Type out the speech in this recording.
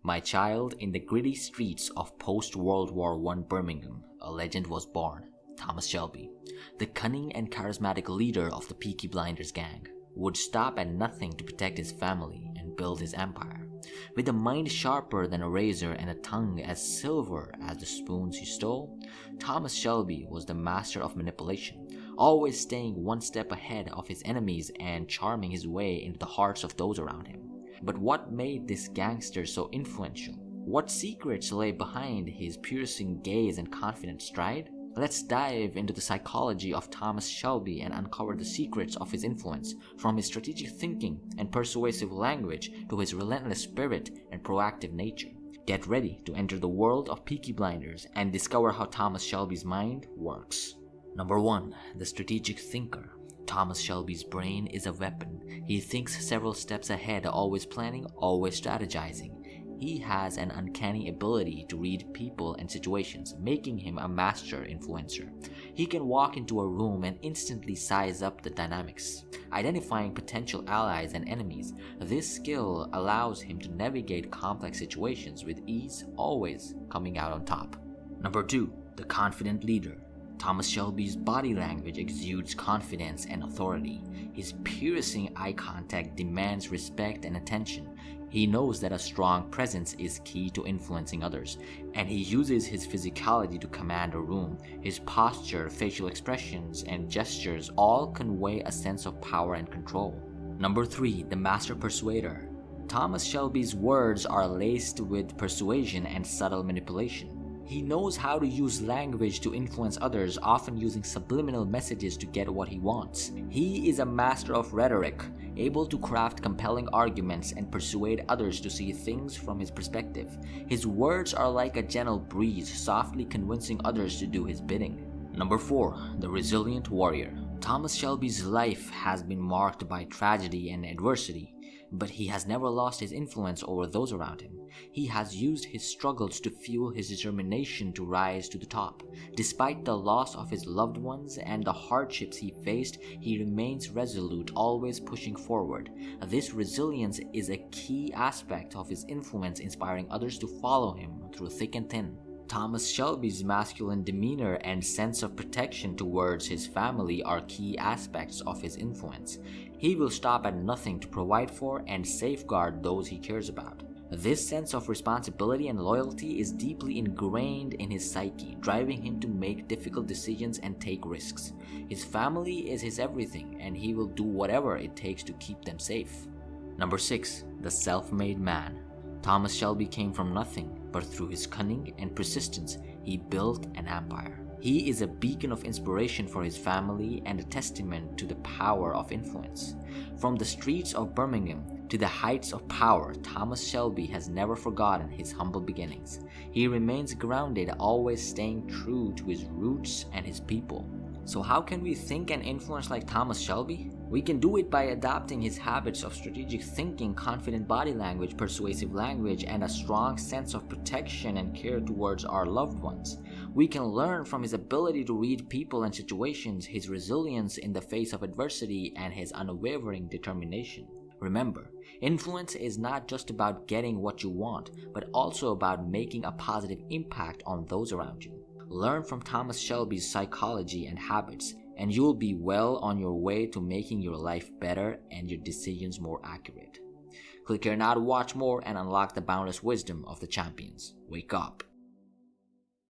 My child, in the gritty streets of post-World War I Birmingham, a legend was born. Thomas Shelby, the cunning and charismatic leader of the Peaky Blinders gang, would stop at nothing to protect his family and build his empire. With a mind sharper than a razor and a tongue as silver as the spoons he stole, Thomas Shelby was the master of manipulation, always staying one step ahead of his enemies and charming his way into the hearts of those around him. But what made this gangster so influential? What secrets lay behind his piercing gaze and confident stride? Let's dive into the psychology of Thomas Shelby and uncover the secrets of his influence, from his strategic thinking and persuasive language to his relentless spirit and proactive nature. Get ready to enter the world of Peaky Blinders and discover how Thomas Shelby's mind works. Number 1. The strategic thinker. Thomas Shelby's brain is a weapon. He thinks several steps ahead, always planning, always strategizing. He has an uncanny ability to read people and situations, making him a master influencer. He can walk into a room and instantly size up the dynamics, identifying potential allies and enemies. This skill allows him to navigate complex situations with ease, always coming out on top. Number 2. The confident leader. Thomas Shelby's body language exudes confidence and authority. His piercing eye contact demands respect and attention. He knows that a strong presence is key to influencing others, and he uses his physicality to command a room. His posture, facial expressions, and gestures all convey a sense of power and control. Number 3. The master persuader. Thomas Shelby's words are laced with persuasion and subtle manipulation. He knows how to use language to influence others, often using subliminal messages to get what he wants. He is a master of rhetoric, able to craft compelling arguments and persuade others to see things from his perspective. His words are like a gentle breeze, softly convincing others to do his bidding. Number 4. The resilient warrior. Thomas Shelby's life has been marked by tragedy and adversity, but he has never lost his influence over those around him. He has used his struggles to fuel his determination to rise to the top. Despite the loss of his loved ones and the hardships he faced, he remains resolute, always pushing forward. This resilience is a key aspect of his influence, inspiring others to follow him through thick and thin. Thomas Shelby's masculine demeanor and sense of protection towards his family are key aspects of his influence. He will stop at nothing to provide for and safeguard those he cares about. This sense of responsibility and loyalty is deeply ingrained in his psyche, driving him to make difficult decisions and take risks. His family is his everything, and he will do whatever it takes to keep them safe. Number 6. The self-made man. Thomas Shelby came from nothing, but through his cunning and persistence, he built an empire. He is a beacon of inspiration for his family and a testament to the power of influence. From the streets of Birmingham to the heights of power, Thomas Shelby has never forgotten his humble beginnings. He remains grounded, always staying true to his roots and his people. So how can we think and influence like Thomas Shelby? We can do it by adopting his habits of strategic thinking, confident body language, persuasive language, and a strong sense of protection and care towards our loved ones. We can learn from his ability to read people and situations, his resilience in the face of adversity, and his unwavering determination. Remember, influence is not just about getting what you want, but also about making a positive impact on those around you. Learn from Thomas Shelby's psychology and habits, and you'll be well on your way to making your life better and your decisions more accurate. Click here now to watch more and unlock the boundless wisdom of the champions. Wake up.